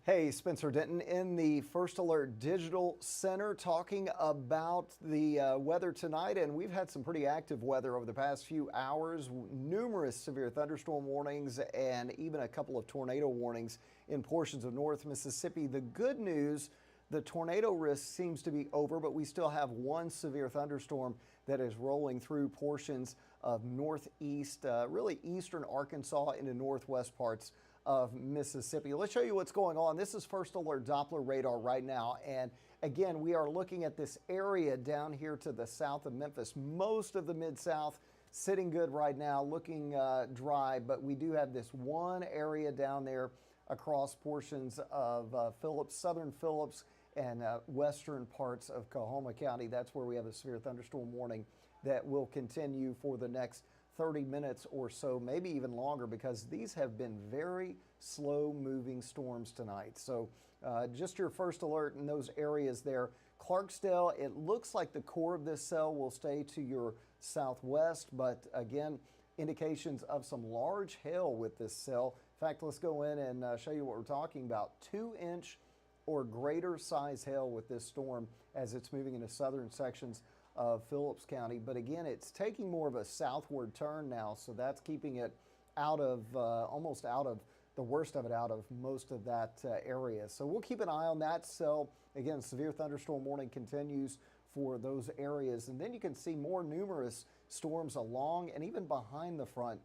Hey, Spencer Denton in the First Alert Digital Center talking about the weather tonight. And we've had some pretty active weather over the past few hours, numerous severe thunderstorm warnings and even a couple of tornado warnings in portions of North Mississippi. The good news, the tornado risk seems to be over, but we still have one severe thunderstorm that is rolling through portions of northeast, really eastern Arkansas into northwest parts of Mississippi. Let's show you what's going on. This is First Alert Doppler radar right now. And again, we are looking at this area down here to the south of Memphis. Most of the Mid-South sitting good right now, looking dry, but we do have this one area down there across portions of Phillips, southern Phillips, and western parts of Coahoma County. That's where we have a severe thunderstorm warning that will continue for the next 30 minutes or so, maybe even longer, because these have been very slow moving storms tonight. So just your first alert in those areas there. Clarksdale, it looks like the core of this cell will stay to your southwest, but again, indications of some large hail with this cell. In fact, let's go in and show you what we're talking about. 2-inch or greater size hail with this storm as it's moving into southern sections of Phillips County. But again, it's taking more of a southward turn now, so that's keeping it out of, almost out of the worst of it out of most of that area. So we'll keep an eye on that cell. Again, severe thunderstorm warning continues for those areas. And then you can see more numerous storms along and even behind the front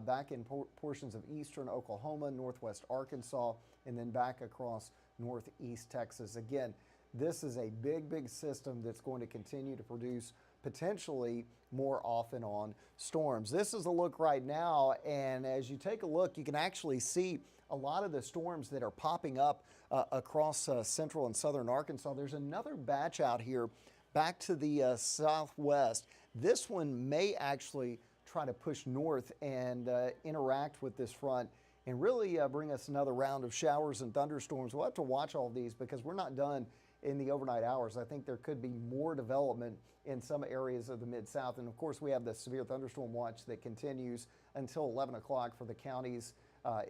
back in portions of eastern Oklahoma, northwest Arkansas, and then back across northeast Texas. Again, this is a big system that's going to continue to produce potentially more off and on storms. This is a look right now, and as you take a look, you can actually see a lot of the storms that are popping up across central and southern Arkansas. There's another batch out here back to the southwest. This one may actually try to push north and interact with this front and really bring us another round of showers and thunderstorms. We'll have to watch all of these because we're not done in the overnight hours. I think there could be more development in some areas of the Mid-South. And of course, we have the severe thunderstorm watch that continues until 11 o'clock for the counties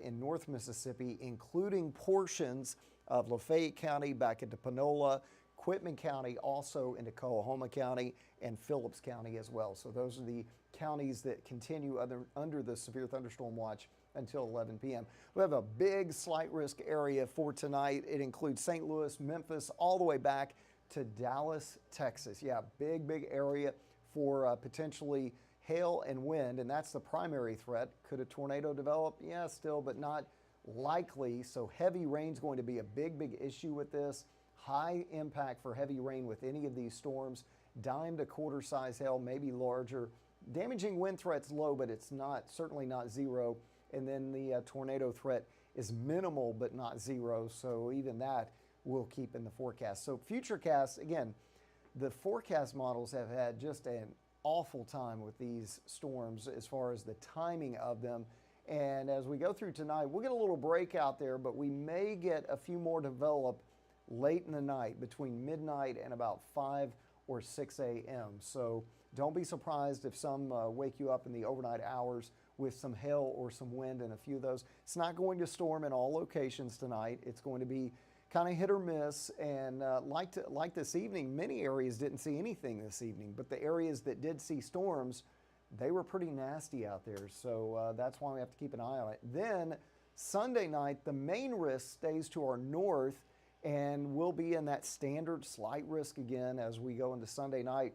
in North Mississippi, including portions of Lafayette County back into Panola, Quitman County, also into Coahoma County, and Phillips County as well. So those are the counties that continue under the severe thunderstorm watch until 11 p.m. We have a big slight risk area for tonight. It includes St. Louis, Memphis, all the way back to Dallas, Texas. Yeah, big area for potentially hail and wind, and that's the primary threat. Could a tornado develop? Yeah, still, but not likely. So heavy rain is going to be a big issue with this. High impact for heavy rain with any of these storms. Dime to quarter size hail, maybe larger. Damaging wind threat's low, but it's not, certainly not zero. And then the tornado threat is minimal, but not zero. So even that we'll keep in the forecast. So futurecasts, again, the forecast models have had just an awful time with these storms as far as the timing of them. And as we go through tonight, we'll get a little break out there, but we may get a few more develop late in the night between midnight and about 5 or 6 a.m. So don't be surprised if some wake you up in the overnight hours with some hail or some wind and a few of those. It's not going to storm in all locations tonight. It's going to be kind of hit or miss. And like this evening, many areas didn't see anything this evening, but the areas that did see storms, they were pretty nasty out there. So that's why we have to keep an eye on it. Then Sunday night, the main risk stays to our north, and we'll be in that standard slight risk again as we go into Sunday night.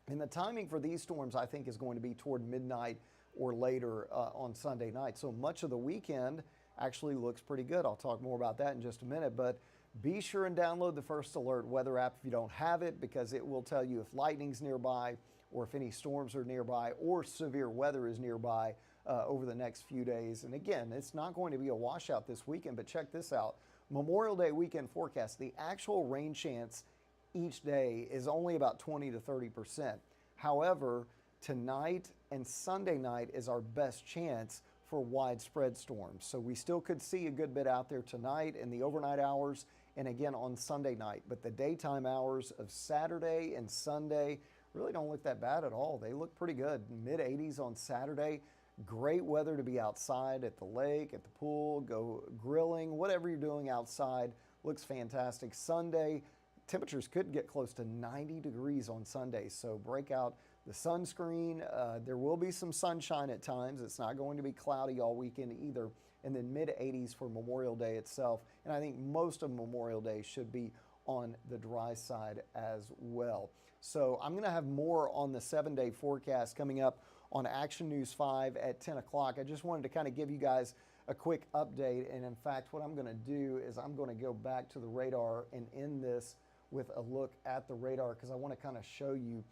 And the timing for these storms, I think, is going to be toward midnight or later on Sunday night. So much of the weekend actually looks pretty good. I'll talk more about that in just a minute, but be sure and download the First Alert weather app if you don't have it, because it will tell you if lightning's nearby or if any storms are nearby or severe weather is nearby over the next few days. And again, it's not going to be a washout this weekend, but check this out. Memorial Day weekend forecast, the actual rain chance each day is only about 20 to 30%. However, tonight and Sunday night is our best chance for widespread storms. So we still could see a good bit out there tonight in the overnight hours and again on Sunday night. But the daytime hours of Saturday and Sunday really don't look that bad at all. They look pretty good. Mid 80s on Saturday, Great weather to be outside at the lake, at the pool, go grilling, whatever you're doing outside. Looks fantastic. Sunday, temperatures could get close to 90 degrees on Sunday, so break out the sunscreen. There will be some sunshine at times. It's not going to be cloudy all weekend either. And then mid 80s for Memorial Day itself. And I think most of Memorial Day should be on the dry side as well. So I'm going to have more on the 7-day forecast coming up on Action News 5 at 10 o'clock. I just wanted to kind of give you guys a quick update. And in fact, what I'm going to do is I'm going to go back to the radar and end this with a look at the radar, because I want to kind of show you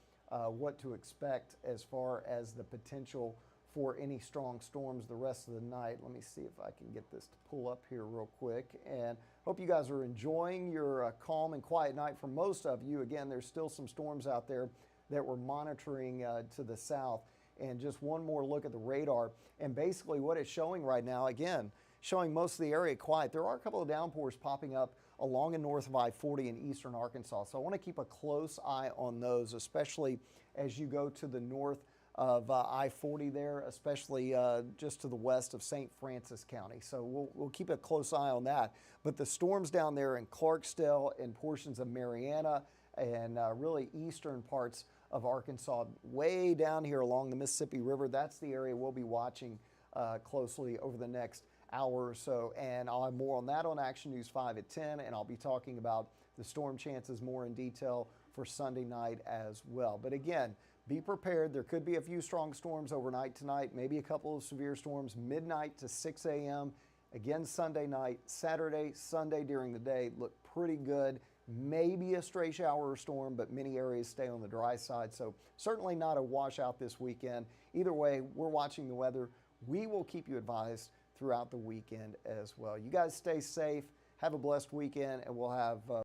what to expect as far as the potential for any strong storms the rest of the night. Let me see if I can get this to pull up here real quick. And hope you guys are enjoying your calm and quiet night. For most of you, again, there's still some storms out there that we're monitoring to the south. And just one more look at the radar. And basically what it's showing right now, again, showing most of the area quiet. There are a couple of downpours popping up along and north of I-40 in eastern Arkansas. So I want to keep a close eye on those, especially as you go to the north of I-40 there, especially just to the west of St. Francis County. So we'll keep a close eye on that. But the storms down there in Clarksdale and portions of Mariana and really eastern parts of Arkansas, way down here along the Mississippi River, that's the area we'll be watching closely over the next hour or so. And I'll have more on that on Action News 5 at 10, and I'll be talking about the storm chances more in detail for Sunday night as well. But again, be prepared. There could be a few strong storms overnight tonight, maybe a couple of severe storms midnight to 6 a.m. Again, Sunday night, Saturday, Sunday during the day look pretty good. Maybe a stray shower or storm, but many areas stay on the dry side. So certainly not a washout this weekend. Either way, we're watching the weather. We will keep you advised throughout the weekend as well. You guys stay safe. Have a blessed weekend, and we'll have